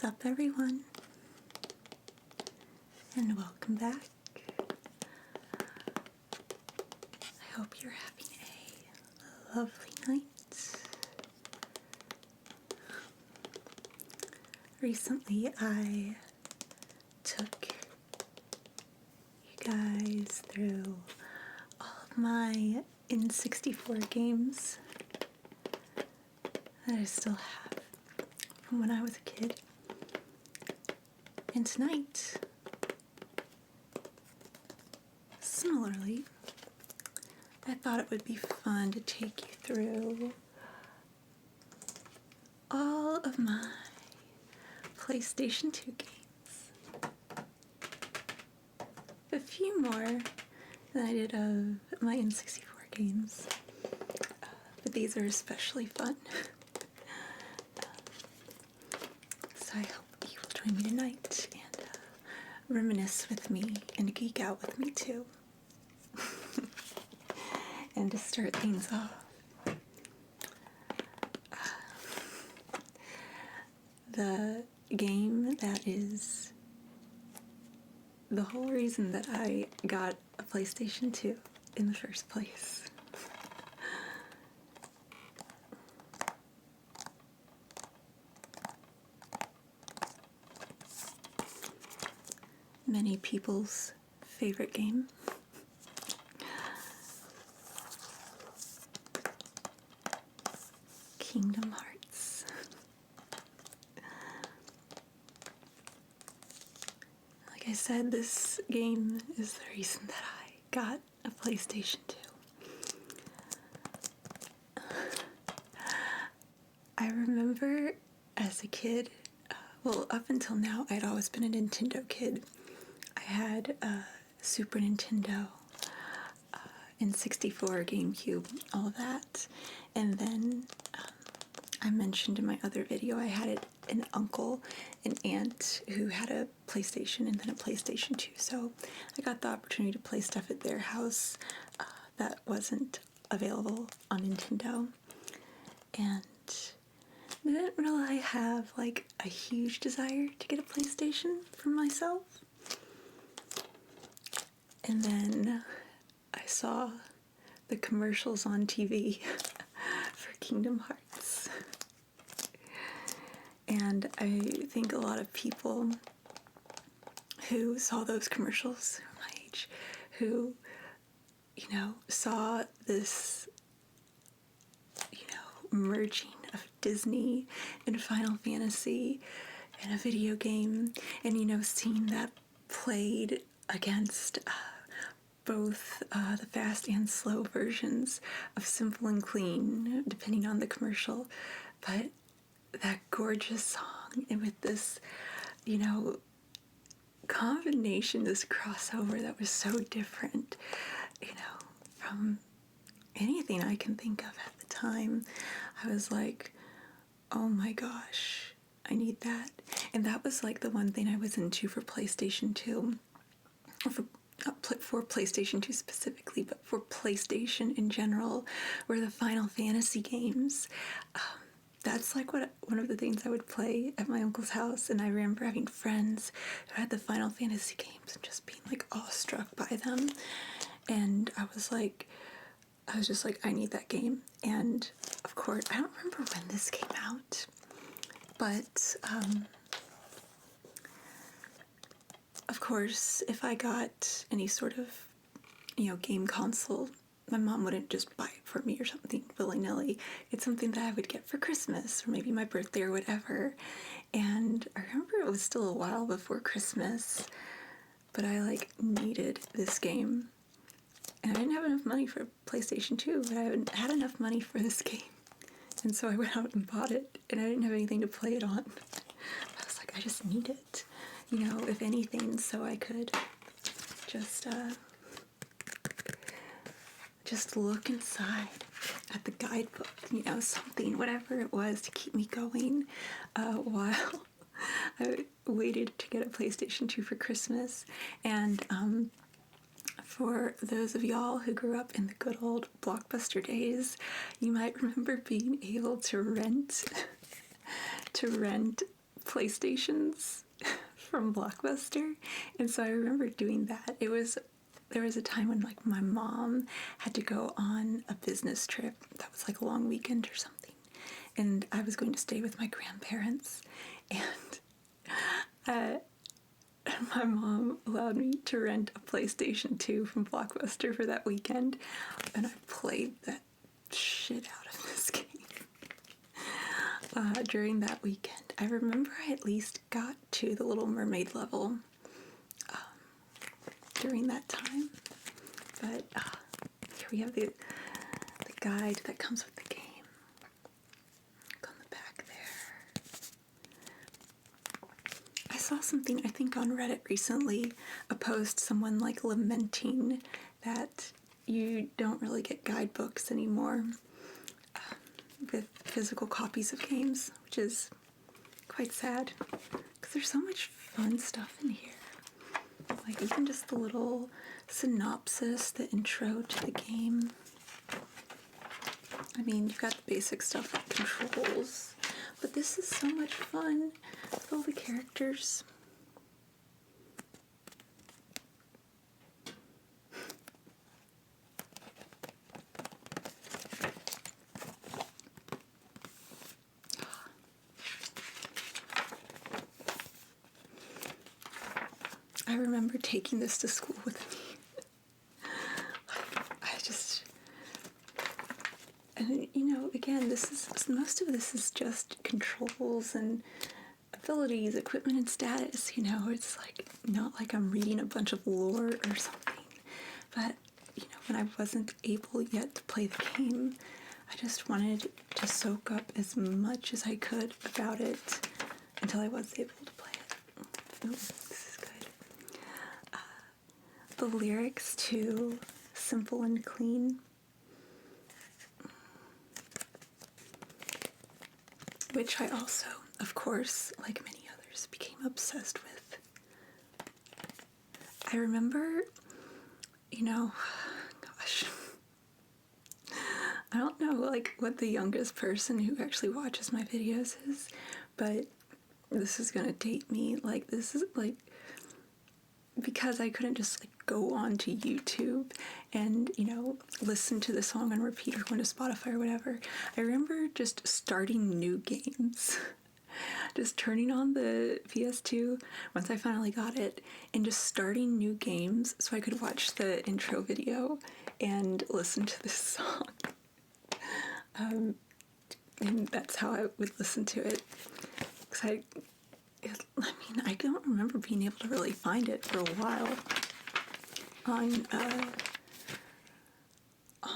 Sup everyone, and welcome back. I hope you're having a lovely night. Recently I took you guys through all of my N64 games that I still have from when I was a kid. And tonight, similarly, I thought it would be fun to take you through all of my PlayStation 2 games. A few more than I did of my N64 games, but these are especially fun. So I hope you will join me tonight and reminisce with me and geek out with me too. And to start things off, the game that is the whole reason that I got a PlayStation 2 in the first place. Many people's favorite game. Kingdom Hearts. Like I said, this game is the reason that I got a PlayStation 2. I remember as a kid, up until now, I'd always been a Nintendo kid. I had a Super Nintendo, N64, GameCube, all of that. And then I mentioned in my other video I had an uncle, an aunt who had a PlayStation and then a PlayStation 2. So I got the opportunity to play stuff at their house that wasn't available on Nintendo. And I didn't really have like a huge desire to get a PlayStation for myself. And then I saw the commercials on TV for Kingdom Hearts. And I think a lot of people who saw those commercials, my age, who, saw this, merging of Disney and Final Fantasy and a video game, and, seeing that played against both the fast and slow versions of Simple and Clean, depending on the commercial, but that gorgeous song, and with this, combination, this crossover that was so different, from anything I can think of at the time. I was like, oh my gosh, I need that. And that was like the one thing I was into for PlayStation 2, for PlayStation 2 specifically, but for PlayStation in general, were the Final Fantasy games. That's like one of the things I would play at my uncle's house, and I remember having friends who had the Final Fantasy games and just being like awestruck by them. And I was just like, I need that game. And of course, I don't remember when this came out, but of course, if I got any sort of, game console, my mom wouldn't just buy it for me or something willy-nilly. It's something that I would get for Christmas or maybe my birthday or whatever. And I remember it was still a while before Christmas, but I needed this game. And I didn't have enough money for PlayStation 2, but I had enough money for this game. And so I went out and bought it, and I didn't have anything to play it on. I was like, I just need it, if anything, so I could just look inside at the guidebook, something, whatever it was, to keep me going while I waited to get a PlayStation 2 for Christmas. And for those of y'all who grew up in the good old Blockbuster days, you might remember being able to rent PlayStations from Blockbuster, and so I remember doing that. There was a time when like my mom had to go on a business trip that was like a long weekend or something, and I was going to stay with my grandparents, and my mom allowed me to rent a PlayStation 2 from Blockbuster for that weekend, and I played that shit out of this game during that weekend. I remember I at least got to the Little Mermaid level during that time, but here we have the guide that comes with the game. Look on the back there. I saw something, I think on Reddit recently, a post, someone like lamenting that you don't really get guidebooks anymore with physical copies of games, which is quite sad because there's so much fun stuff in here. Like even just the little synopsis, the intro to the game. I mean, you've got the basic stuff like controls, but this is so much fun with all the characters. I remember taking this to school with me. And you know, again, most of this is just controls and abilities, equipment and status, you know, it's like, not like I'm reading a bunch of lore or something, but, you know, when I wasn't able yet to play the game, I just wanted to soak up as much as I could about it until I was able to play it. Ooh, this is good. The lyrics to Simple and Clean, which I also, of course, like many others, became obsessed with. I remember, you know, gosh, I don't know like what the youngest person who actually watches my videos is, but this is gonna date me. Like, this is like, because I couldn't just like go onto YouTube and, you know, listen to the song on repeat or go into Spotify or whatever. I remember just starting new games. Just turning on the PS2 once I finally got it and just starting new games so I could watch the intro video and listen to this song. And that's how I would listen to it. Because I don't remember being able to really find it for a while on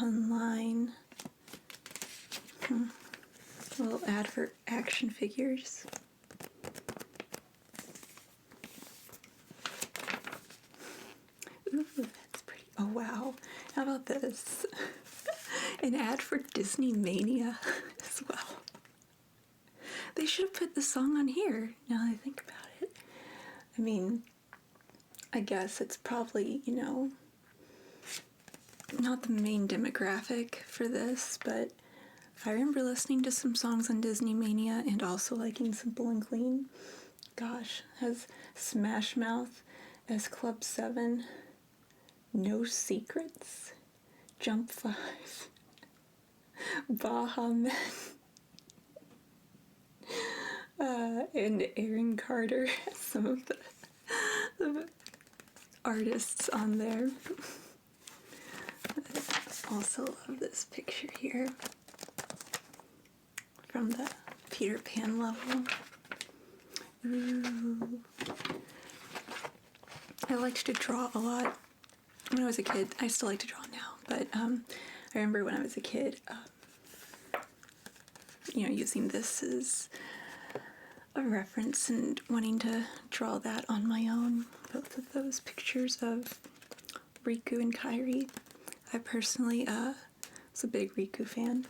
online. A little ad for action figures. Ooh, that's pretty. Oh wow! How about this? An ad for Disney Mania as well. They should have put the song on here, now that I think about it. I mean, I guess it's probably, you know, not the main demographic for this, but I remember listening to some songs on Disney Mania and also liking Simple and Clean. Gosh, has Smash Mouth as Club 7, No Secrets, Jump 5, Baha Men, and Aaron Carter, some of the artists on there. I also love this picture here from the Peter Pan level. Ooh. I liked to draw a lot when I was a kid. I still like to draw now, but I remember when I was a kid, you know, using this as a reference and wanting to draw that on my own. Both of those pictures of Riku and Kairi. I personally was a big Riku fan.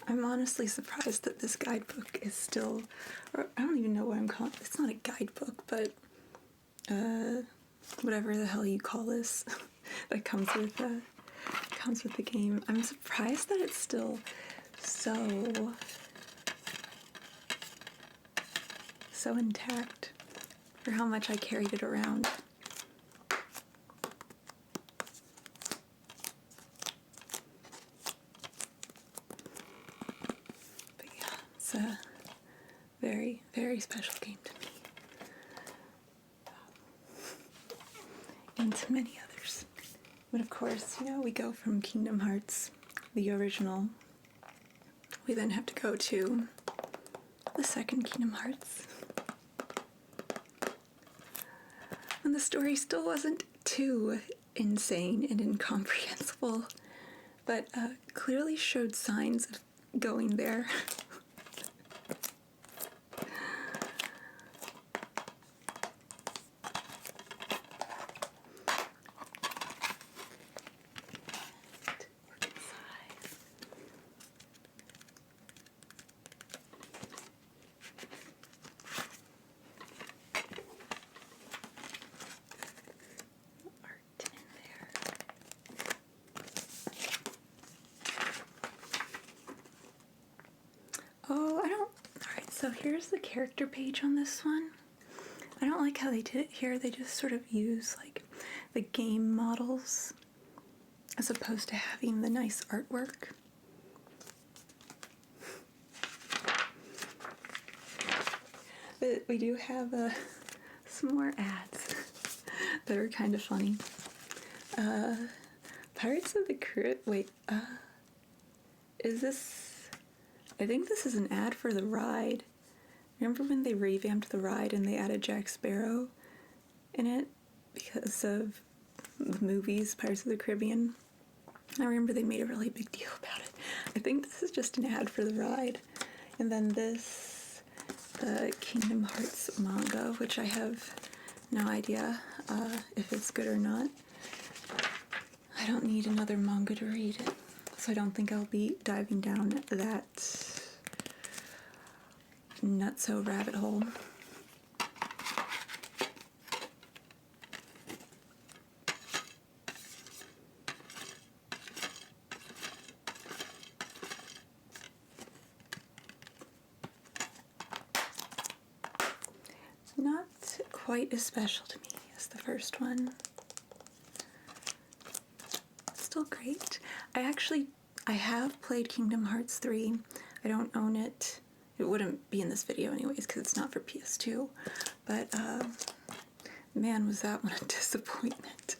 I'm honestly surprised that this guidebook is still, or I don't even know what I'm calling it. It's not a guidebook, but whatever the hell you call this that comes comes with the game. I'm surprised that it's still so intact for how much I carried it around. But yeah, it's a very, very special game to me. And to many others. But of course, you know, we go from Kingdom Hearts, the original. We then have to go to the second Kingdom Hearts. And the story still wasn't too insane and incomprehensible, but clearly showed signs of going there. So here's the character page on this one. I don't like how they did it here. They just sort of use like the game models as opposed to having the nice artwork. But we do have some more ads that are kind of funny. Pirates of the Caribbean. Wait, is this? I think this is an ad for the ride. Remember when they revamped the ride and they added Jack Sparrow in it because of the movies, Pirates of the Caribbean? I remember they made a really big deal about it. I think this is just an ad for the ride. And then this, the Kingdom Hearts manga, which I have no idea if it's good or not. I don't need another manga to read it, so I don't think I'll be diving down that nutso rabbit hole. Not quite as special to me as the first one. Still great. I have played Kingdom Hearts 3. I don't own it. It wouldn't be in this video anyways because it's not for PS2. But man, was that one a disappointment.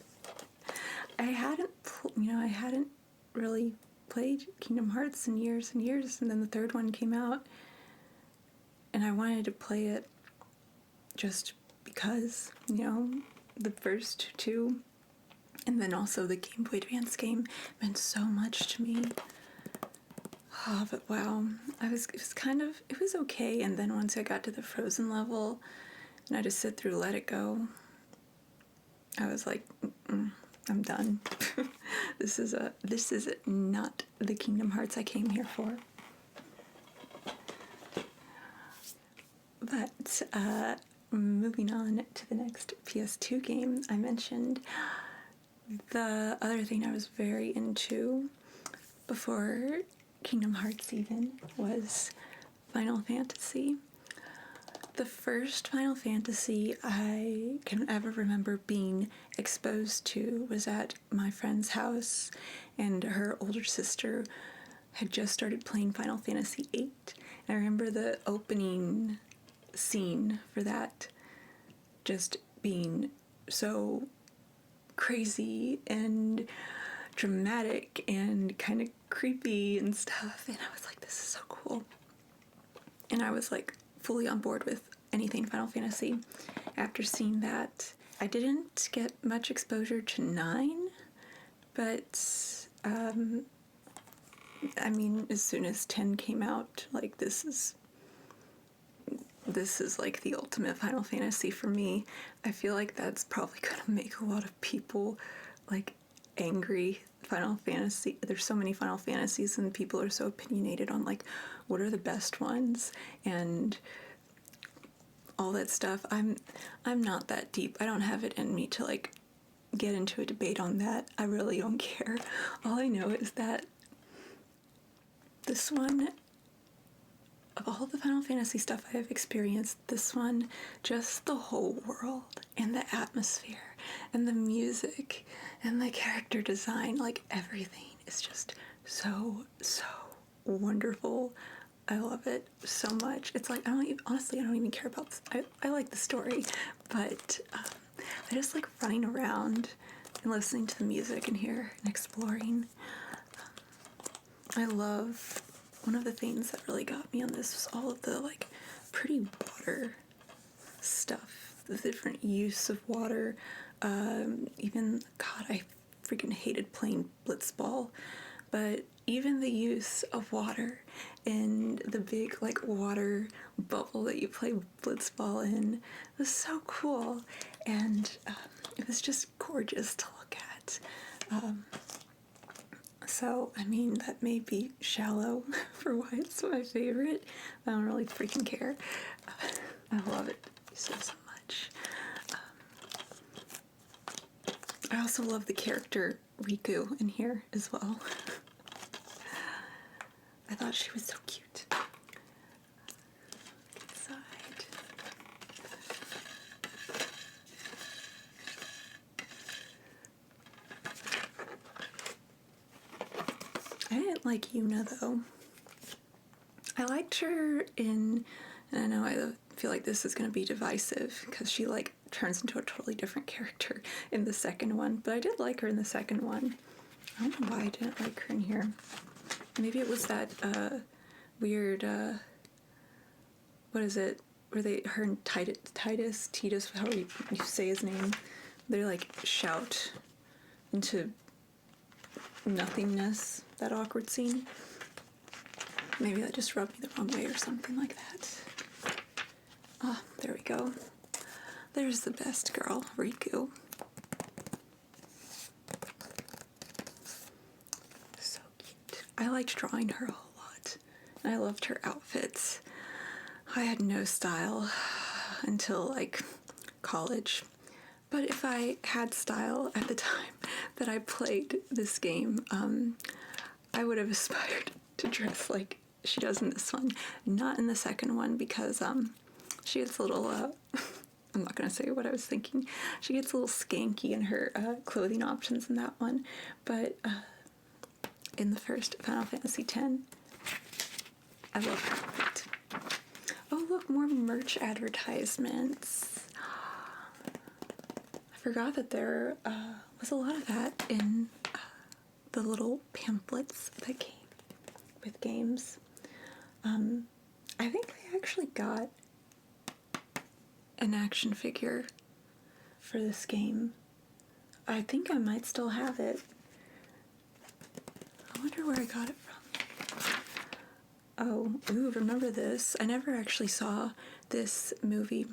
I hadn't really played Kingdom Hearts in years and years, and then the third one came out, and I wanted to play it just because, you know, the first two, and then also the Game Boy Advance game meant so much to me. Oh, but wow, it was okay, and then once I got to the Frozen level, and I just sit through Let It Go, I was like, I'm done. This is not the Kingdom Hearts I came here for. But, moving on to the next PS2 game, I mentioned the other thing I was very into before Kingdom Hearts even was Final Fantasy. The first Final Fantasy I can ever remember being exposed to was at my friend's house, and her older sister had just started playing Final Fantasy VIII. And I remember the opening scene for that just being so crazy and dramatic and kind of creepy and stuff, and I was like, this is so cool. And I was like fully on board with anything Final Fantasy after seeing that. I didn't get much exposure to 9, but I mean, as soon as 10 came out, like this is like the ultimate Final Fantasy for me. I feel like that's probably gonna make a lot of people like angry. Final Fantasy, there's so many Final Fantasies and people are so opinionated on like what are the best ones and all that stuff. I'm not that deep. I don't have it in me to like get into a debate on that. I really don't care. All I know is that this one, of all the Final Fantasy stuff I have experienced, this one, just the whole world and the atmosphere and the music and the character design, like everything is just so wonderful. I love it so much. It's like, honestly, I don't even care about this. I like the story, but I just like running around and listening to the music in here and exploring. I love, one of the things that really got me on this was all of the like pretty water stuff, the different use of water. Even, God, I freaking hated playing blitzball, but even the use of water in the big like water bubble that you play blitzball in was so cool, and it was just gorgeous to look at. So, I mean, that may be shallow for why it's my favorite. I don't really freaking care. I love it so much. I also love the character Riku in here as well. I thought she was so cute. Inside. I didn't like Yuna though. I liked her in, and I know I feel like this is going to be divisive because she like turns into a totally different character in the second one, but I did like her in the second one. I don't know why I didn't like her in here. Maybe it was that weird, what is it, where her and Titus, however you say his name, they like shout into nothingness, that awkward scene. Maybe that just rubbed me the wrong way or something like that. Ah, there we go. There's the best girl, Riku. So cute. I liked drawing her a whole lot. And I loved her outfits. I had no style until like college. But if I had style at the time that I played this game, I would have aspired to dress like she does in this one. Not in the second one because she gets a little, I'm not going to say what I was thinking. She gets a little skanky in her clothing options in that one. But in the first Final Fantasy X, I love her outfit. Oh, look, more merch advertisements. I forgot that there was a lot of that in the little pamphlets that came with games. I think I actually got an action figure for this game. I think I might still have it. I wonder where I got it from. Oh, ooh, remember this? I never actually saw this movie.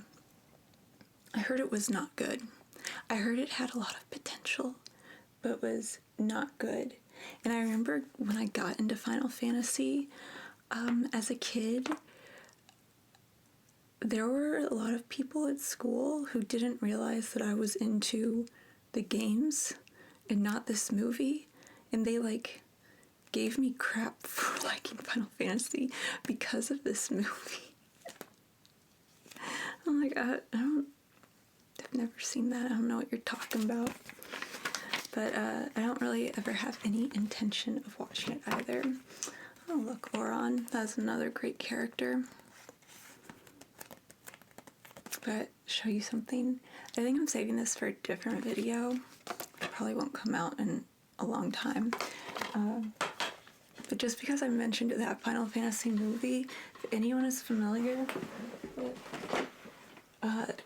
I heard it was not good. I heard it had a lot of potential, but was not good. And I remember when I got into Final Fantasy as a kid, there were a lot of people at school who didn't realize that I was into the games and not this movie, and they like gave me crap for liking Final Fantasy because of this movie. I'm like, I've never seen that. I don't know what you're talking about. But I don't really ever have any intention of watching it either. Oh, look, Oron. That's another great character. But show you something. I think I'm saving this for a different video. It probably won't come out in a long time. But just because I mentioned that Final Fantasy movie, if anyone is familiar with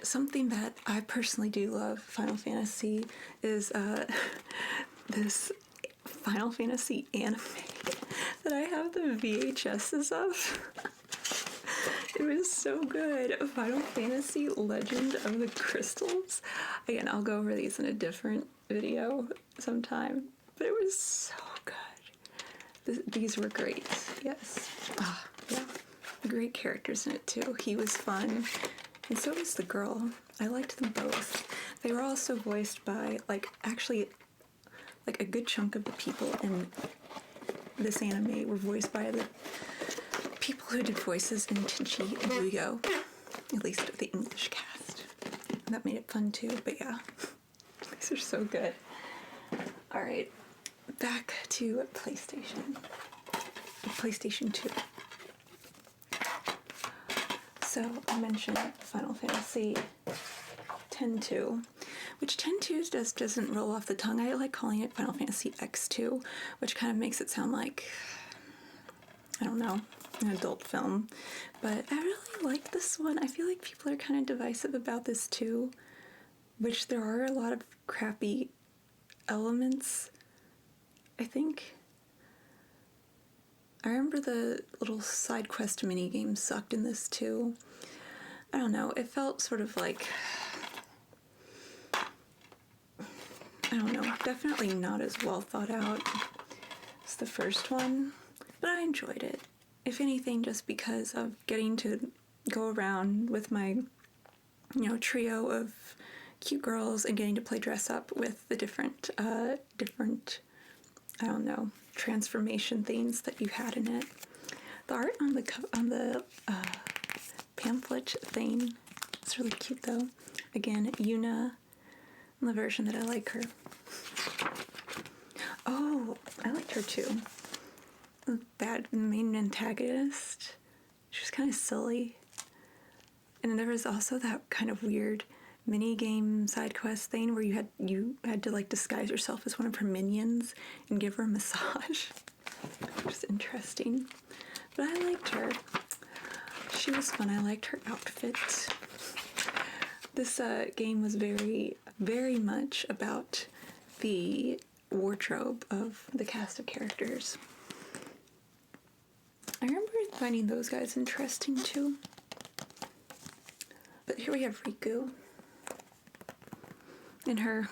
something that I personally do love, Final Fantasy, is this Final Fantasy anime that I have the VHSs of. It was so good. Final Fantasy Legend of the Crystals. Again, I'll go over these in a different video sometime, but it was so good. These were great, yes. Yeah. Great characters in it too. He was fun, and so was the girl. I liked them both. They were also voiced by, like, actually, like, a good chunk of the people in this anime were voiced by the people who did voices in Tenchi and Yu-Gi-Oh! At least the English cast. And that made it fun too, but yeah. These are so good. Alright, back to PlayStation. PlayStation 2. So I mentioned Final Fantasy X-2, which X-2 just doesn't roll off the tongue. I like calling it Final Fantasy X2, which kind of makes it sound like, I don't know, an adult film. But I really like this one. I feel like people are kind of divisive about this too, which there are a lot of crappy elements, I think. I remember the little side quest mini game sucked in this too. I don't know, it felt sort of like, I don't know, definitely not as well thought out as the first one, but I enjoyed it. If anything, just because of getting to go around with my, trio of cute girls and getting to play dress up with the different, I don't know, transformation things that you had in it. The art on the pamphlet thing is really cute though. Again, Yuna, in the version that I like her. Oh, I liked her too. That main antagonist, she was kind of silly. And there was also that kind of weird mini game side quest thing where you had to like disguise yourself as one of her minions and give her a massage, which is interesting. But I liked her. She was fun. I liked her outfit. This game was very, very much about the wardrobe of the cast of characters. I remember finding those guys interesting too. But here we have Riku in her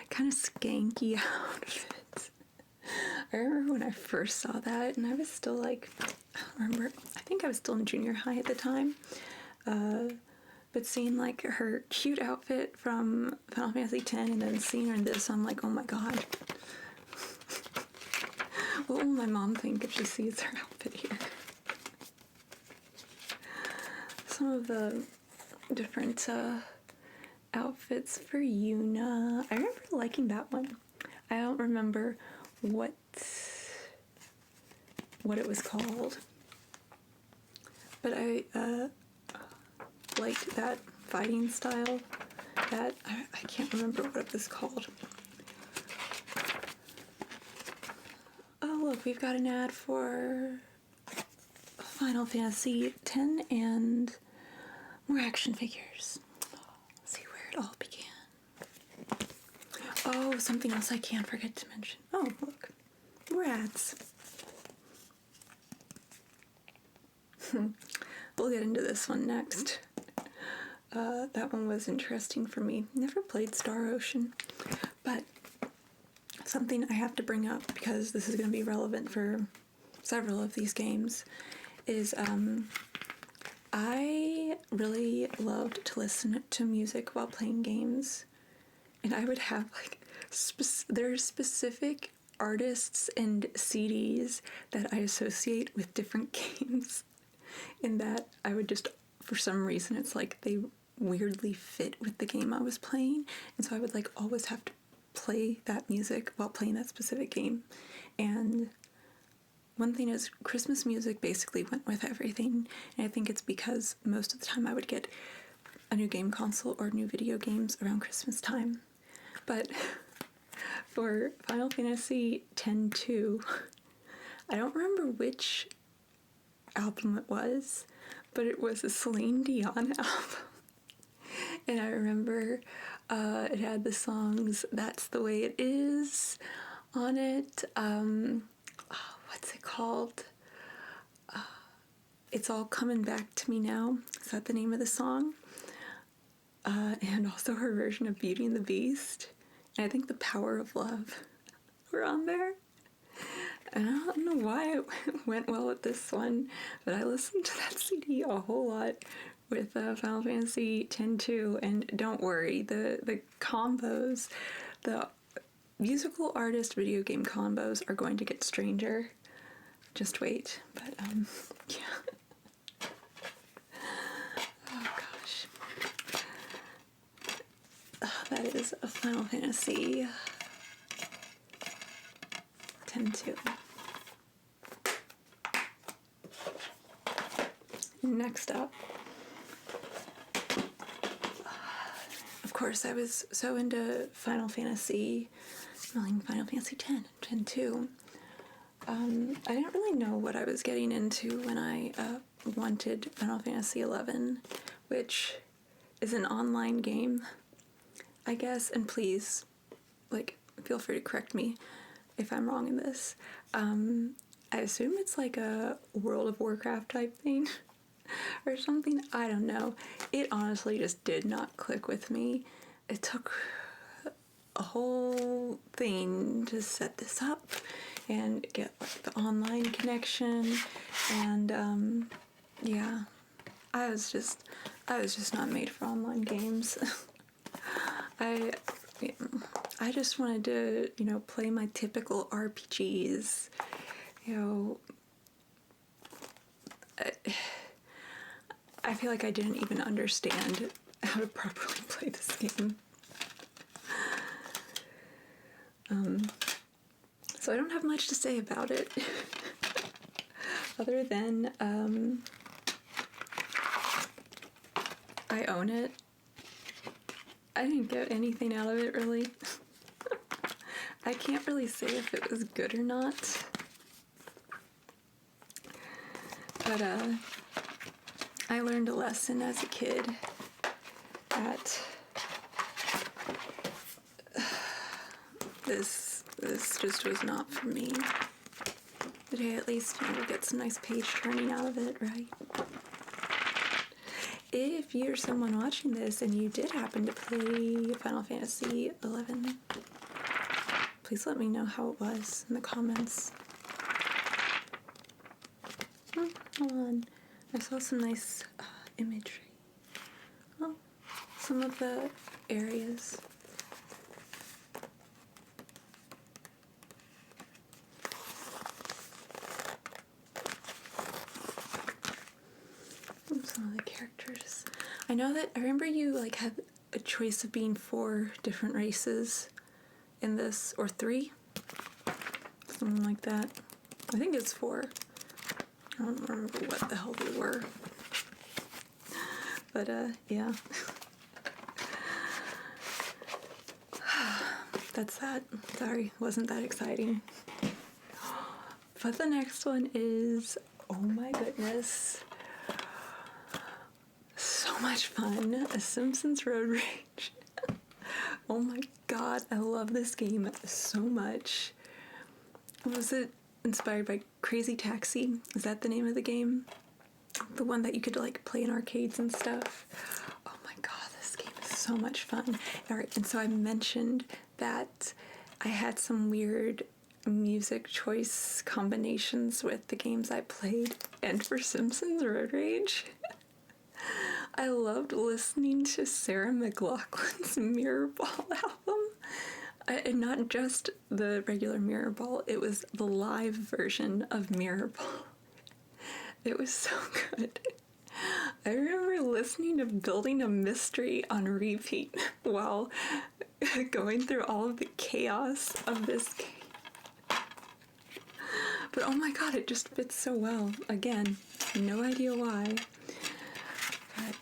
kind of skanky outfit. I remember when I first saw that, and I was still like, I think I was still in junior high at the time. But seeing like her cute outfit from Final Fantasy X and then seeing her in this, I'm like, oh my god. What will my mom think if she sees her outfit here? Some of the different outfits for Yuna. I remember liking that one. I don't remember what it was called, but I liked that fighting style. That I can't remember what it was called. Oh look, we've got an ad for Final Fantasy X and more action figures. Let's see where it all began. Oh, something else I can't forget to mention. Oh, look, more ads. We'll get into this one next. That one was interesting for me. Never played Star Ocean, but something I have to bring up because this is going to be relevant for several of these games is I really loved to listen to music while playing games, and I would have like there's specific artists and CDs that I associate with different games, in that I would just, for some reason, it's like they weirdly fit with the game I was playing, and so I would like always have to play that music while playing that specific game. And one thing is, Christmas music basically went with everything, and I think it's because most of the time I would get a new game console or new video games around Christmas time. But for Final Fantasy X-2, I don't remember which album it was, but it was a Celine Dion album. And I remember it had the songs That's the Way It Is on it. What's it called? It's All Coming Back to Me Now. Is that the name of the song? And also her version of Beauty and the Beast. And I think The Power of Love were on there. And I don't know why it went well with this one, but I listened to that CD a whole lot with Final Fantasy X-2, and don't worry, the combos, the musical artist video game combos are going to get stranger. Just wait. But yeah. Oh gosh. That is a Final Fantasy X-2. Next up, of course, I was so into Final Fantasy X and X-2. I didn't really know what I was getting into when I wanted Final Fantasy XI, which is an online game, I guess, and please, like, feel free to correct me if I'm wrong in this. I assume it's like a World of Warcraft type thing or something. I don't know. It honestly just did not click with me. It took a whole thing to set this up and get like the online connection, and yeah, I was just not made for online games. I just wanted to, play my typical RPGs. I feel like I didn't even understand how to properly play this game. So I don't have much to say about it, other than I own it. I didn't get anything out of it, really. I can't really say if it was good or not. But I learned a lesson as a kid that this just was not for me. But hey, at least we'll get some nice page turning out of it, right? If you're someone watching this and you did happen to play Final Fantasy XI, please let me know how it was in the comments. Hold on. I saw some nice imagery. Oh, some of the areas. Some of the characters. I know that, I remember you like had a choice of being 4 different races in this, or 3? Something like that. I think it's 4. I don't remember what the hell they were. But, yeah. That's that. Sorry, wasn't that exciting. But the next one is, oh my goodness, so much fun. A Simpsons Road Rage. Oh my god, I love this game so much. Was it inspired by Crazy Taxi? Is that the name of the game? The one that you could like play in arcades and stuff. Oh my god, this game is so much fun. Alright, and so I mentioned that I had some weird music choice combinations with the games I played, and for Simpsons Road Rage, I loved listening to Sarah McLachlan's Mirrorball album. And not just the regular Mirrorball, it was the live version of Mirrorball. It was so good. I remember listening to Building a Mystery on repeat while going through all of the chaos of this game. But oh my god, it just fits so well. Again, no idea why.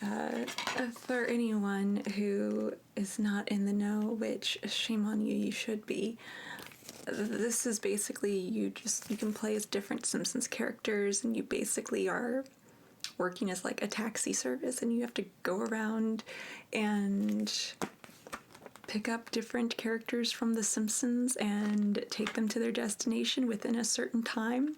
But for anyone who is not in the know, which shame on you, you should be, this is basically you can play as different Simpsons characters, and you basically are working as like a taxi service, and you have to go around and pick up different characters from The Simpsons and take them to their destination within a certain time.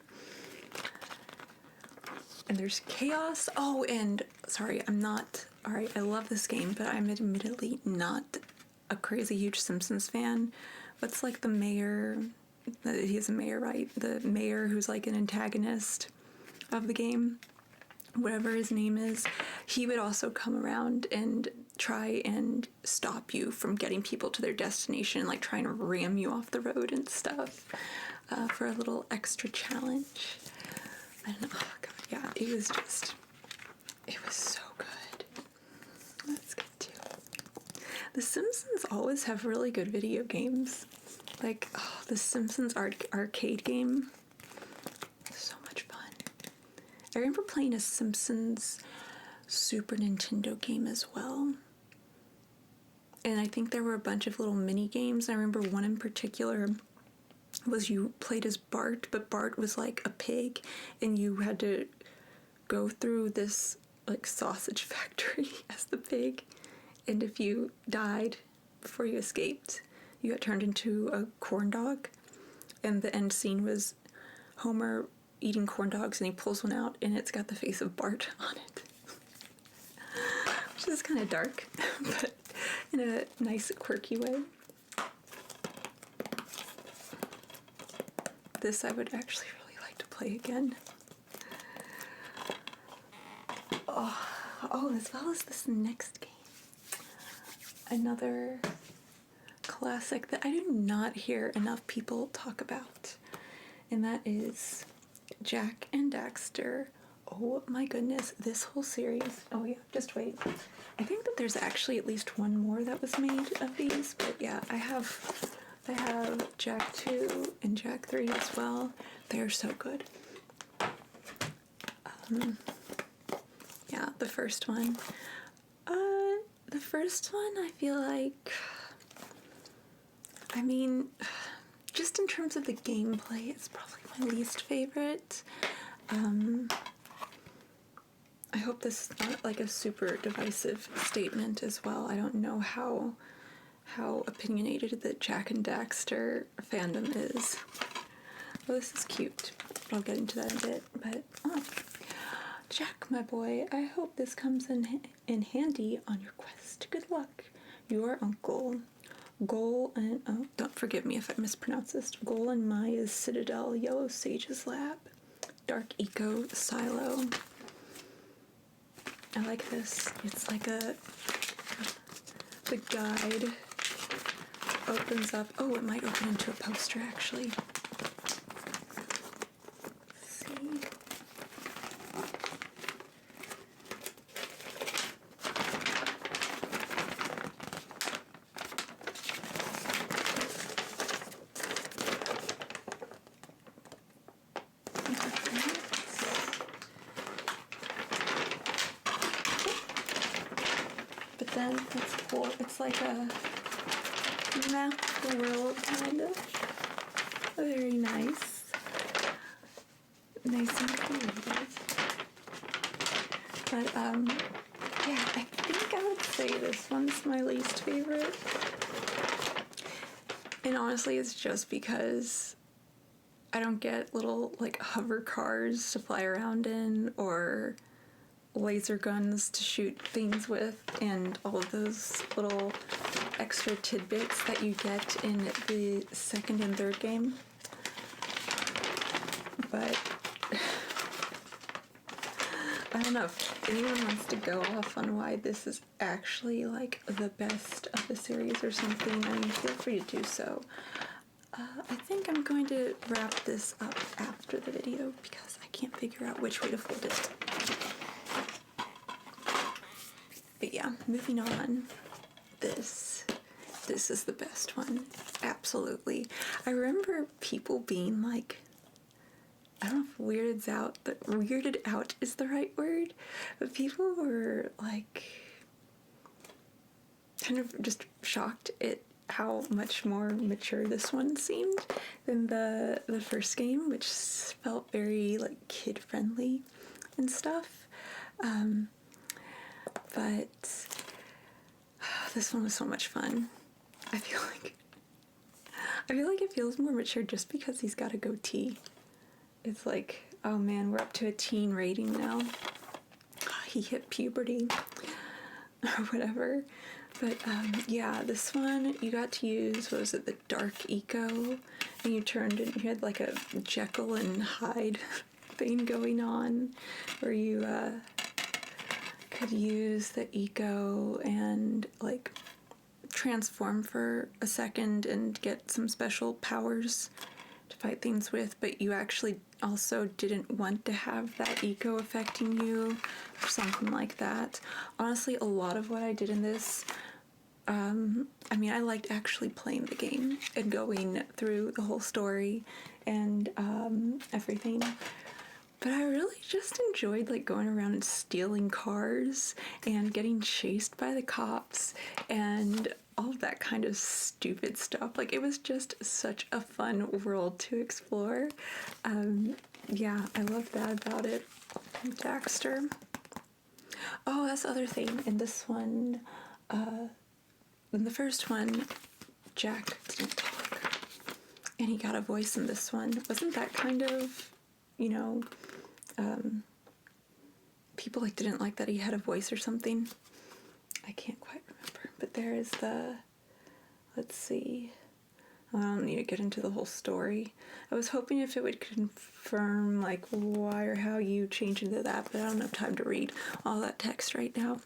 And there's chaos. Oh, and sorry, alright, I love this game, but I'm admittedly not a crazy huge Simpsons fan. What's like the mayor, he's a mayor, right? The mayor who's like an antagonist of the game. whatever his name is, he would also come around and try and stop you from getting people to their destination, like trying to ram you off the road and stuff, for a little extra challenge. I don't know. Oh god, yeah, it was so good. Let's get to it. The Simpsons always have really good video games. Like, oh, the Simpsons arcade game. So much fun. I remember playing a Simpsons Super Nintendo game as well. And I think there were a bunch of little mini games. I remember one in particular was you played as Bart, but Bart was like a pig, and you had to go through this like sausage factory as the pig. And if you died before you escaped, you got turned into a corn dog. And the end scene was Homer eating corn dogs, and he pulls one out, and it's got the face of Bart on it. Which is kind of dark, but in a nice, quirky way. This I would actually really like to play again. Oh, as well as this next game. Another classic that I do not hear enough people talk about, and that is Jak and Daxter. Oh my goodness, this whole series. Oh yeah, just wait. I think that there's actually at least one more that was made of these, but yeah, I have Jak II and Jak III as well. They're so good. Yeah, the first one. I feel like, I mean, just in terms of the gameplay, it's probably my least favorite. I hope this is not like a super divisive statement as well. I don't know how opinionated the Jak and Daxter fandom is. Well, this is cute. I'll get into that in a bit. But, oh, Jak, my boy, I hope this comes in handy on your quest. Good luck. Your uncle, Gol and, oh, don't forgive me if I mispronounce this, Gol and Maya's Citadel, Yellow Sage's Lab, Dark Eco Silo. I like this. It's like the guide opens up. Oh, it might open into a poster actually. Let's see. But then it's cool. It's like a map of the world, kind of. Very nice. Nice and creative. But, yeah, I think I would say this one's my least favorite. And honestly, it's just because I don't get little, like, hover cars to fly around in, or laser guns to shoot things with, and all of those little extra tidbits that you get in the second and third game. But I don't know if anyone wants to go off on why this is actually like the best of the series or something. I mean, feel free to do so. I think I'm going to wrap this up after the video because I can't figure out which way to fold it. But yeah, moving on. This is the best one. Absolutely. I remember people being like, I don't know if weirded out is the right word, but people were like kind of just shocked at how much more mature this one seemed than the first game, which felt very like kid friendly and stuff. But this one was so much fun. I feel like it feels more mature just because he's got a goatee. It's like, oh man, we're up to a teen rating now. He hit puberty or whatever. But yeah, this one you got to use, what was it, the Dark Eco, and you had like a Jekyll and Hyde thing going on where you could use the eco and like transform for a second and get some special powers to fight things with, but you actually also didn't want to have that eco affecting you or something like that. Honestly, a lot of what I did in this, I mean, I liked actually playing the game and going through the whole story and everything. But I really just enjoyed like going around and stealing cars and getting chased by the cops and all of that kind of stupid stuff. Like, it was just such a fun world to explore. Yeah, I love that about it. Daxter. Oh, that's the other thing. In this one, in the first one, Jak didn't talk. And he got a voice in this one. Wasn't that kind of, you know, people like didn't like that he had a voice or something? I can't quite remember. But there is the, let's see. I don't need to get into the whole story. I was hoping if it would confirm like why or how you change into that, but I don't have time to read all that text right now.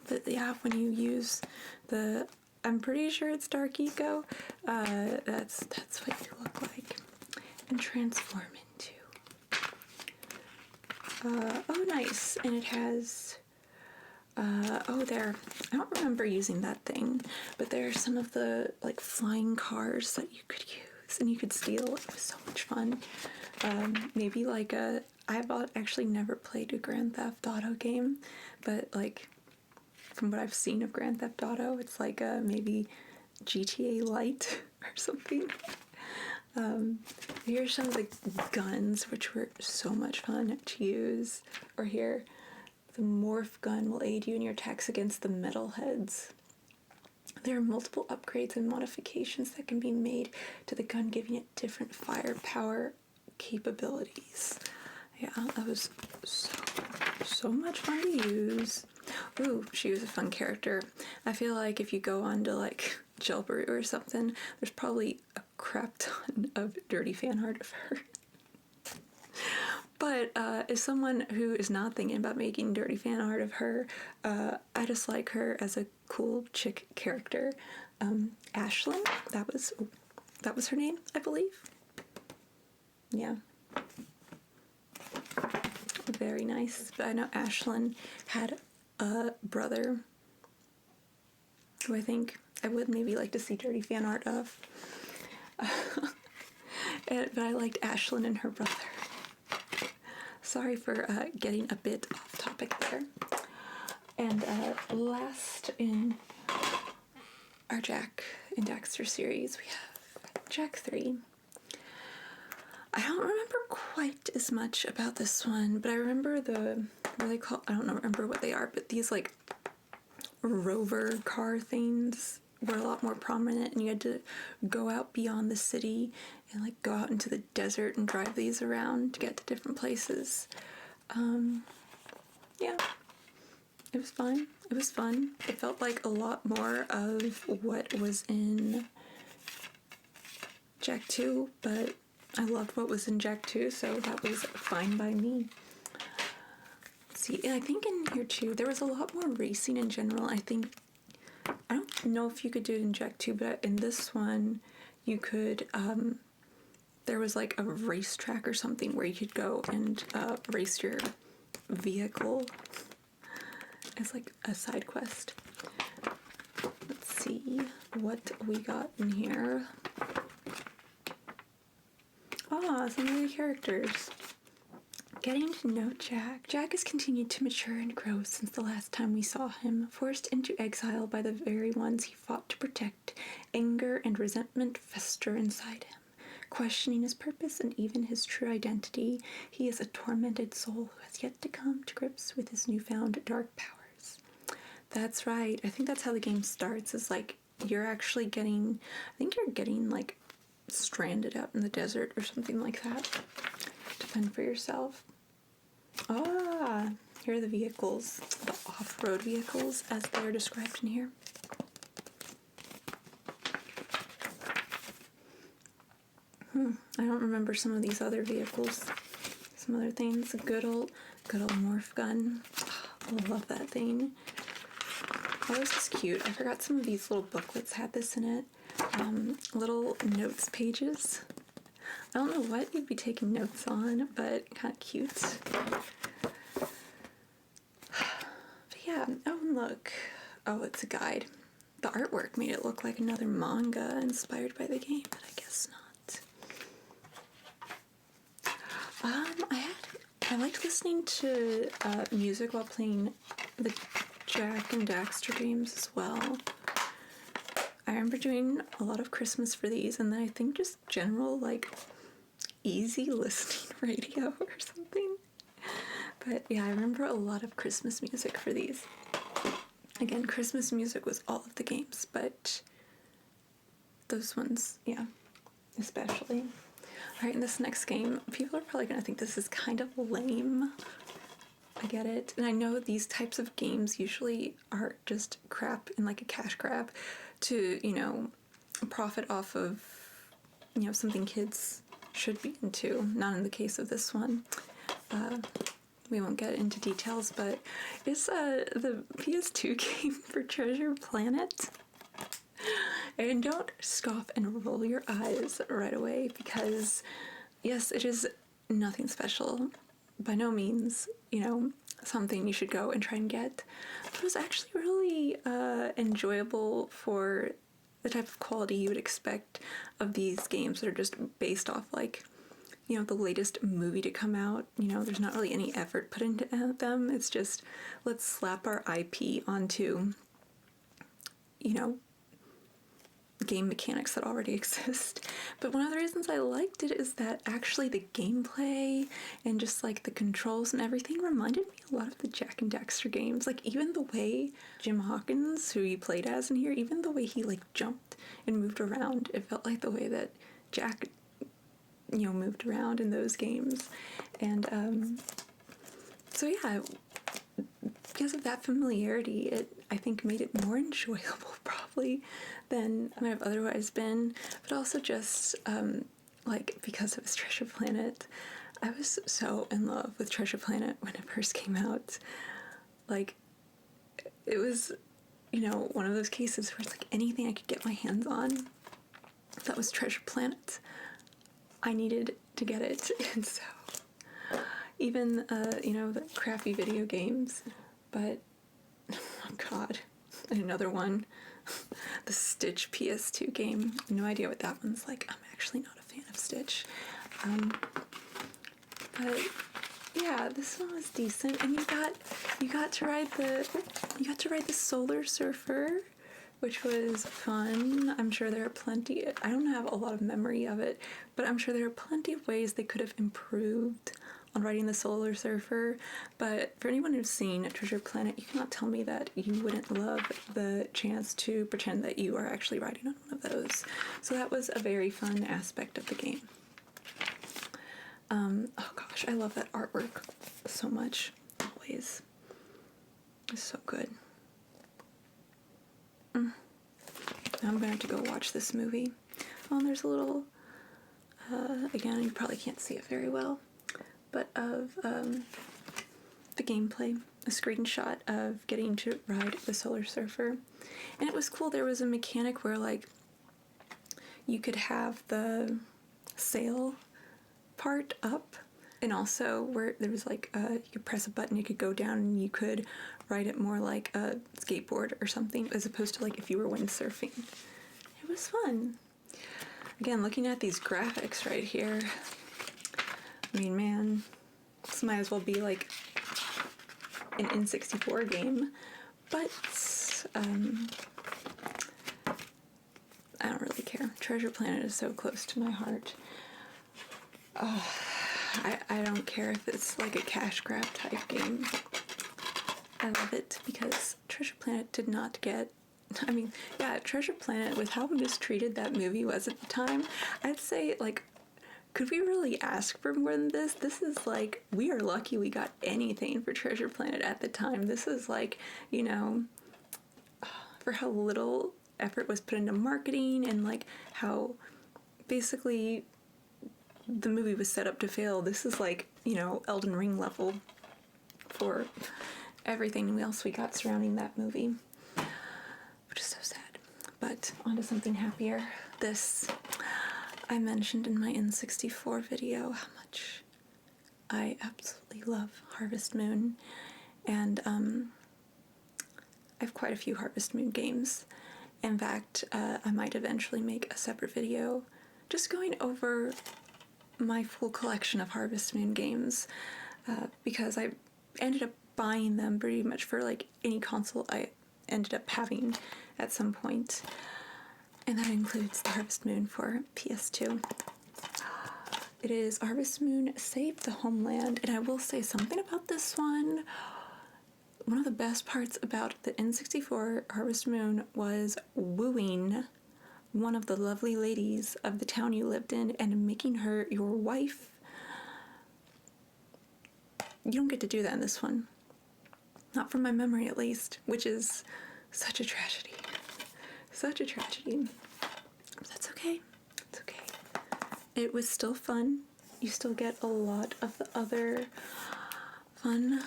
But yeah, when you use the, I'm pretty sure it's Dark Eco, that's what you look like and transform into. Oh, nice. And it has, oh, there. I don't remember using that thing, but there are some of the like flying cars that you could use and you could steal. It was so much fun. Maybe like I've actually never played a Grand Theft Auto game, but like from what I've seen of Grand Theft Auto, it's like maybe GTA Lite or something. Here's some of the guns, which were so much fun to use. Or here, the morph gun will aid you in your attacks against the metalheads. There are multiple upgrades and modifications that can be made to the gun, giving it different firepower capabilities. Yeah, that was so much fun to use. Ooh, she was a fun character. I feel like if you go on to like Jailbrew or something, there's probably a crap ton of dirty fan art of her. But as someone who is not thinking about making dirty fan art of her, I just like her as a cool chick character. Ashlyn, that was her name, I believe. Yeah. Very nice. But I know Ashlyn had a brother who I think I would maybe like to see dirty fan art of. But I liked Ashlyn and her brother. Sorry for getting a bit off topic there. And last in our Jak and Daxter series, we have Jak III. I don't remember quite as much about this one, but I remember what they call, I don't remember what they are, but these like rover car things were a lot more prominent, and you had to go out beyond the city and like go out into the desert and drive these around to get to different places. Yeah, it was fun. It was fun. It felt like a lot more of what was in Jak II, but I loved what was in Jak II, so that was fine by me. Let's see, and I think in here too, there was a lot more racing in general. I don't know if you could do it in Jak II, but in this one, you could, there was like a racetrack or something where you could go and race your vehicle as like a side quest. Let's see what we got in here. Some of the characters. Getting to know Jak. Jak has continued to mature and grow since the last time we saw him. Forced into exile by the very ones he fought to protect, anger and resentment fester inside him. Questioning his purpose and even his true identity, he is a tormented soul who has yet to come to grips with his newfound dark powers. That's right. I think that's how the game starts, is like you're actually getting, I think you're getting like stranded out in the desert or something like that to fend for yourself. Here are the vehicles, the off-road vehicles as they're described in here. I don't remember some of these other vehicles, some other things. Good old morph gun. I love that thing. Oh, this is cute. I forgot some of these little booklets had this in it. Little notes pages. I don't know what you'd be taking notes on, but kind of cute. But yeah, oh, and look. Oh, it's a guide. The artwork made it look like another manga inspired by the game, but I guess not. I liked listening to music while playing the Jak and Daxter games as well. I remember doing a lot of Christmas for these, and then I think just general, like, easy listening radio or something. But yeah, I remember a lot of Christmas music for these. Again, Christmas music was all of the games, but those ones, yeah, especially. All right, in this next game, people are probably going to think this is kind of lame. I get it. And I know these types of games usually are just crap and like a cash grab to, you know, profit off of, you know, something kids should be into. Not in the case of this one. We won't get into details, but it's the PS2 game for Treasure Planet. And don't scoff and roll your eyes right away, because yes, it is nothing special. By no means, you know, something you should go and try and get. But it was actually really enjoyable for the type of quality you would expect of these games that are just based off, like, you know, the latest movie to come out. You know, there's not really any effort put into them. It's just, let's slap our IP onto, you know, game mechanics that already exist. But one of the reasons I liked it is that actually the gameplay and just like the controls and everything reminded me a lot of the Jak and Daxter games. Like, even the way Jim Hawkins, who you played as in here, even the way he like jumped and moved around, it felt like the way that Jak, you know, moved around in those games. And so yeah, because of that familiarity, it, I think, made it more enjoyable probably than it might have otherwise been. But also just like, because it was Treasure Planet, I was so in love with Treasure Planet when it first came out. Like, it was, you know, one of those cases where it's like anything I could get my hands on that was Treasure Planet, I needed to get it. And so even you know, the crappy video games, but oh god, and another one, the Stitch PS2 game. No idea what that one's like. I'm actually not a fan of Stitch. But yeah, this one was decent, and you got to ride the Solar Surfer, which was fun. I'm sure there are plenty. I don't have a lot of memory of it, but I'm sure there are plenty of ways they could have improved on riding the Solar Surfer. But for anyone who's seen Treasure Planet, you cannot tell me that you wouldn't love the chance to pretend that you are actually riding on one of those. So that was a very fun aspect of the game. Oh gosh, I love that artwork so much. Always. It's so good. I'm gonna have to go watch this movie. Oh, and there's a little, again, you probably can't see it very well, but of the gameplay, a screenshot of getting to ride the Solar Surfer. And it was cool. There was a mechanic where, like, you could have the sail part up, and also where there was like you could press a button, it could go down, and you could ride it more like a skateboard or something, as opposed to like if you were windsurfing. It was fun. Again, looking at these graphics right here, I mean, man, this might as well be like an N64 game, but I don't really care. Treasure Planet is so close to my heart. I don't care if it's like a cash grab type game. I love it because Treasure Planet did not get, I mean, yeah, Treasure Planet, with how mistreated that movie was at the time, I'd say, like, could we really ask for more than this? This is like, we are lucky we got anything for Treasure Planet at the time. This is like, you know, for how little effort was put into marketing, and like how basically the movie was set up to fail. This is like, you know, Elden Ring level for everything else we got surrounding that movie, which is so sad. But on to something happier. This, I mentioned in my N64 video how much I absolutely love Harvest Moon, and I have quite a few Harvest Moon games. In fact, I might eventually make a separate video just going over my full collection of Harvest Moon games, because I ended up buying them pretty much for like any console I ended up having at some point, and that includes the Harvest Moon for PS2. It is Harvest Moon Save the Homeland, and I will say something about this one. One of the best parts about the N64 Harvest Moon was wooing one of the lovely ladies of the town you lived in and making her your wife. You don't get to do that in this one. Not from my memory, at least, which is such a tragedy. Such a tragedy. But that's okay. It's okay. It was still fun. You still get a lot of the other fun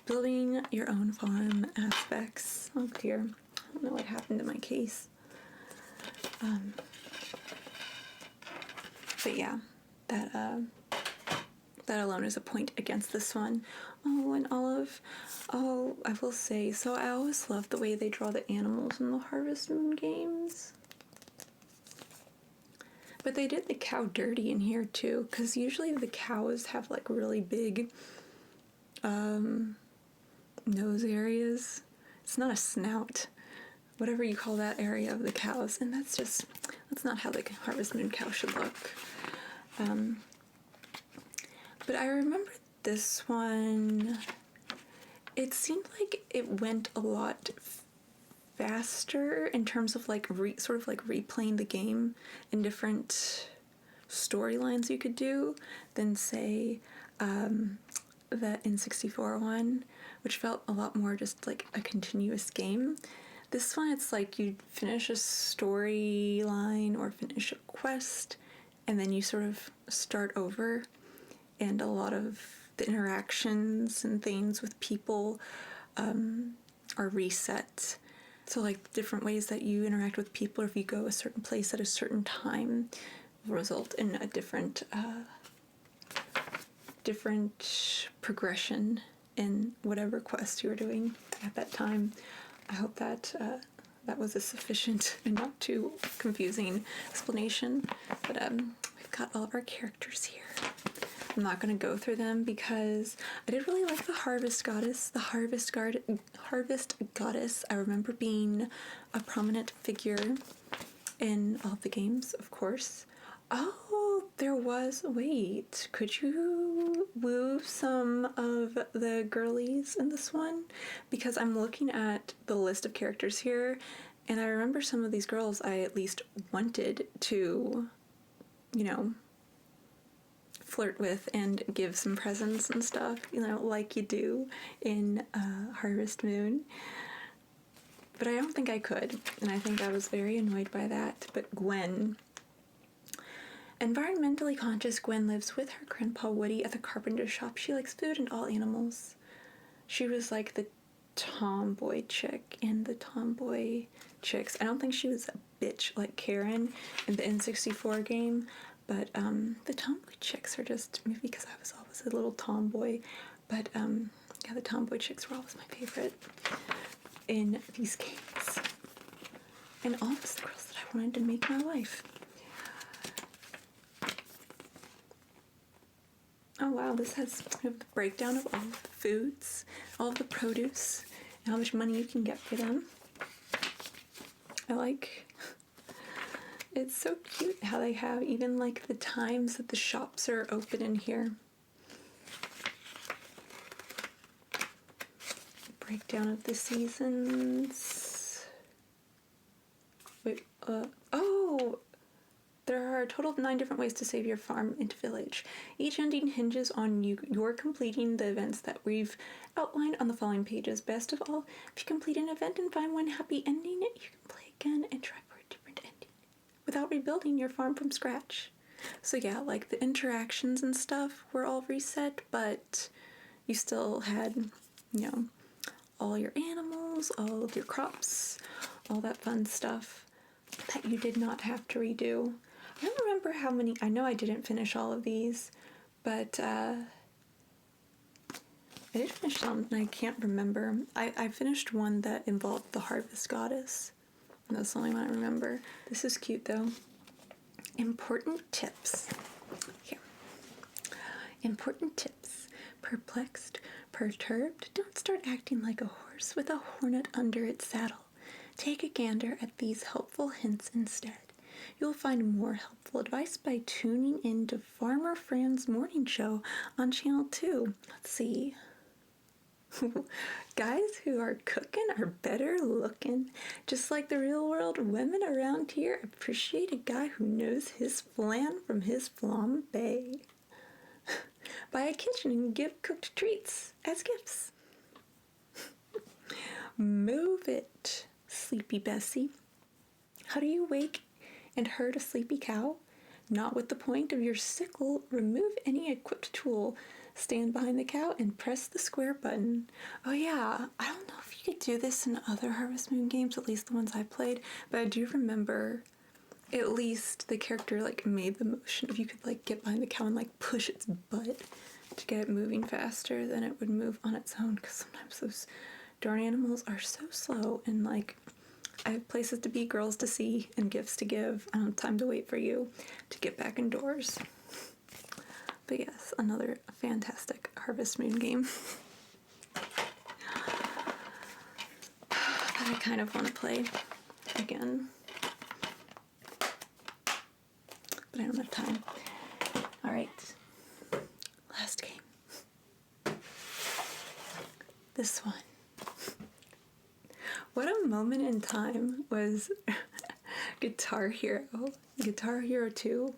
building your own farm aspects. Oh dear. I don't know what happened to my case. But yeah, that alone is a point against this one. Oh, and Olive. Oh, I will say, so I always love the way they draw the animals in the Harvest Moon games. But they did the cow dirty in here too, because usually the cows have like really big nose areas. It's not a snout, whatever you call that area of the cows, and that's not how the Harvest Moon cow should look. But I remember this one, it seemed like it went a lot faster in terms of like sort of like replaying the game and different storylines you could do than say the N64 one, which felt a lot more just like a continuous game. This one, it's like you finish a storyline or finish a quest, and then you sort of start over, and a lot of the interactions and things with people are reset. So like different ways that you interact with people, or if you go a certain place at a certain time, will result in a different progression in whatever quest you were doing at that time. I hope that that was a sufficient and not too confusing explanation. But we've got all of our characters here. I'm not going to go through them because I did really like the Harvest Goddess. The Harvest Goddess, I remember being a prominent figure in all of the games, of course. Oh, there was, wait, could you woo some of the girlies in this one? Because I'm looking at the list of characters here, and I remember some of these girls I at least wanted to, you know, flirt with and give some presents and stuff, you know, like you do in Harvest Moon. But I don't think I could, and I think I was very annoyed by that. But Gwen, environmentally conscious Gwen lives with her grandpa Woody at the carpenter shop. She likes food and all animals. She was like the tomboy chick in the Tomboy Chicks. I don't think she was a bitch like Karen in the N64 game, but the Tomboy Chicks are just, maybe because I was always a little tomboy, but yeah, the Tomboy Chicks were always my favorite in these games. And all of the girls that I wanted to make my life. Oh wow, this has the breakdown of all of the foods, all of the produce, and how much money you can get for them. I like, it's so cute how they have even like the times that the shops are open in here. Breakdown of the seasons. Wait, oh! There are a total of 9 different ways to save your farm into village. Each ending hinges on your completing the events that we've outlined on the following pages. Best of all, if you complete an event and find one happy ending, you can play again and try for a different ending without rebuilding your farm from scratch. So yeah, like the interactions and stuff were all reset, but you still had, you know, all your animals, all of your crops, all that fun stuff that you did not have to redo. I don't remember how many, I know I didn't finish all of these, but I did finish some, and I can't remember. I finished one that involved the Harvest Goddess, and that's the only one I remember. This is cute though. Important tips. Here. Important tips. Perplexed, perturbed, don't start acting like a horse with a hornet under its saddle. Take a gander at these helpful hints instead. You'll find more helpful advice by tuning in to Farmer Fran's morning show on Channel 2. Let's see. Guys who are cooking are better looking. Just like the real world, women around here appreciate a guy who knows his flan from his flambe. Buy a kitchen and give cooked treats as gifts. Move it, sleepy Bessie. How do you wake and herd a sleepy cow? Not with the point of your sickle. Remove any equipped tool. Stand behind the cow and press the square button. Oh yeah, I don't know if you could do this in other Harvest Moon games, at least the ones I played, but I do remember at least the character like made the motion if you could like get behind the cow and like push its butt to get it moving faster than it would move on its own, because sometimes those darn animals are so slow, and like I have places to be, girls to see, and gifts to give. I don't have time to wait for you to get back indoors. But yes, another fantastic Harvest Moon game that I kind of want to play again, but I don't have time. All right, last game. This one. What a moment in time was Guitar Hero 2.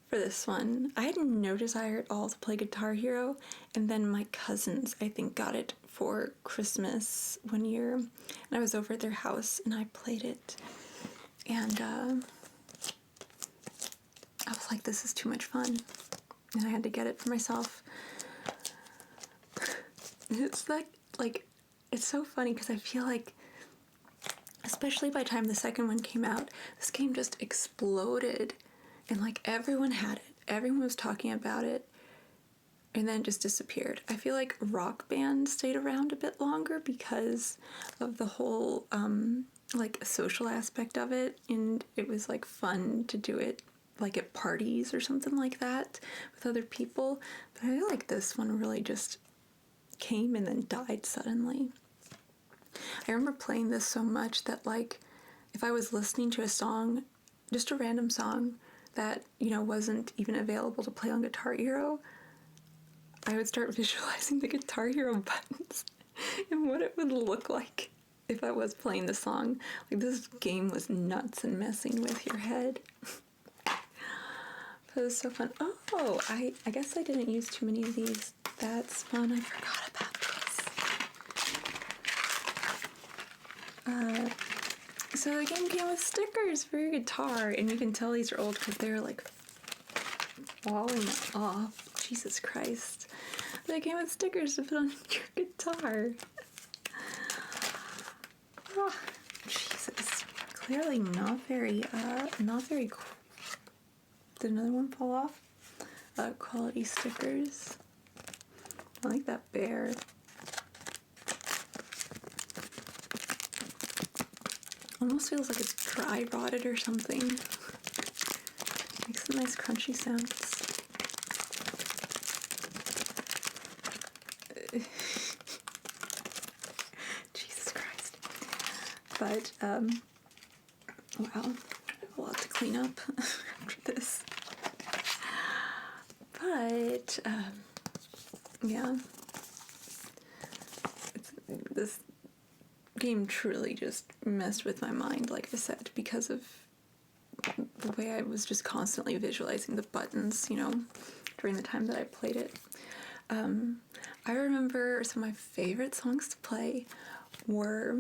For this one, I had no desire at all to play Guitar Hero, and then my cousins, I think, got it for Christmas one year, and I was over at their house, and I played it, and I was like, this is too much fun, and I had to get it for myself. It's like, it's so funny, because I feel like, especially by the time the second one came out, this game just exploded. And like everyone had it, everyone was talking about it, and then it just disappeared. I feel like Rock Band stayed around a bit longer because of the whole like social aspect of it, and it was like fun to do it like at parties or something like that with other people. But I feel like this one really just came and then died suddenly. I remember playing this so much that like if I was listening to a song, just a random song, that, you know, wasn't even available to play on Guitar Hero, I would start visualizing the Guitar Hero buttons and what it would look like if I was playing the song. Like, this game was nuts and messing with your head. But it was so fun. Oh, I guess I didn't use too many of these. That's fun. I forgot about this. So the game came with stickers for your guitar, and you can tell these are old because they're like falling off. Jesus Christ. They came with stickers to put on your guitar. Oh, Jesus. Clearly not very cool. Did another one fall off? Quality stickers. I like that bear. Almost feels like it's dry rotted or something. Makes some nice crunchy sounds. Jesus Christ. But, wow, I have a lot to clean up after this. But, yeah. This game truly just messed with my mind, like I said, because of the way I was just constantly visualizing the buttons, you know, during the time that I played it. I remember some of my favorite songs to play were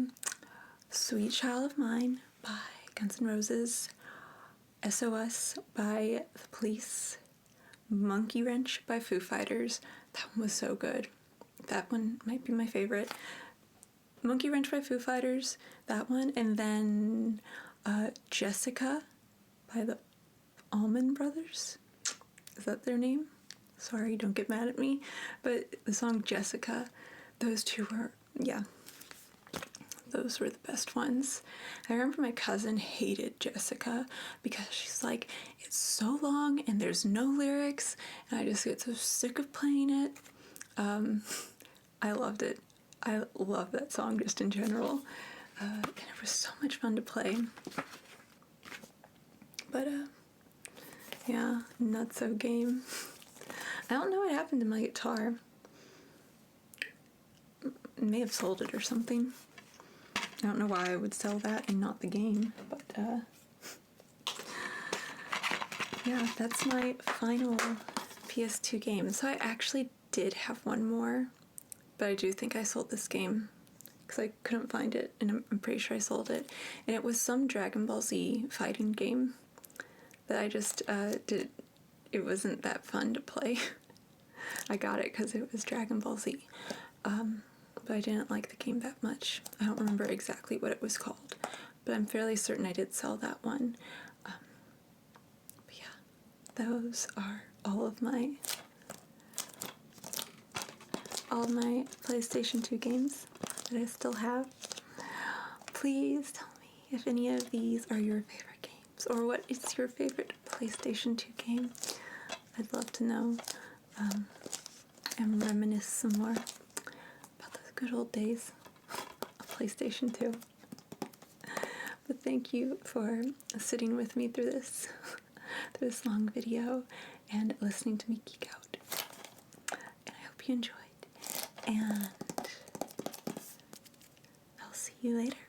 Sweet Child of Mine by Guns N' Roses, SOS by The Police, Monkey Wrench by Foo Fighters. That one was so good. That one might be my favorite. Monkey Wrench by Foo Fighters, that one, and then Jessica by the Allman Brothers. Is that their name? Sorry, don't get mad at me. But the song Jessica, those two were, yeah, those were the best ones. I remember my cousin hated Jessica because she's like, it's so long and there's no lyrics, and I just get so sick of playing it. I loved it. I love that song just in general. And it was so much fun to play. But, yeah, nutso game. I don't know what happened to my guitar. I may have sold it or something. I don't know why I would sell that and not the game, but, yeah, that's my final PS2 game. So I actually did have one more, but I do think I sold this game because I couldn't find it, and I'm pretty sure I sold it. And it was some Dragon Ball Z fighting game that I just did. It wasn't that fun to play. I got it because it was Dragon Ball Z, but I didn't like the game that much. I don't remember exactly what it was called, but I'm fairly certain I did sell that one. But yeah, those are all of my PlayStation 2 games that I still have. Please tell me if any of these are your favorite games, or what is your favorite PlayStation 2 game. I'd love to know, and reminisce some more about those good old days of PlayStation 2. But thank you for sitting with me through this long video and listening to me geek out. And I hope you enjoyed. And I'll see you later.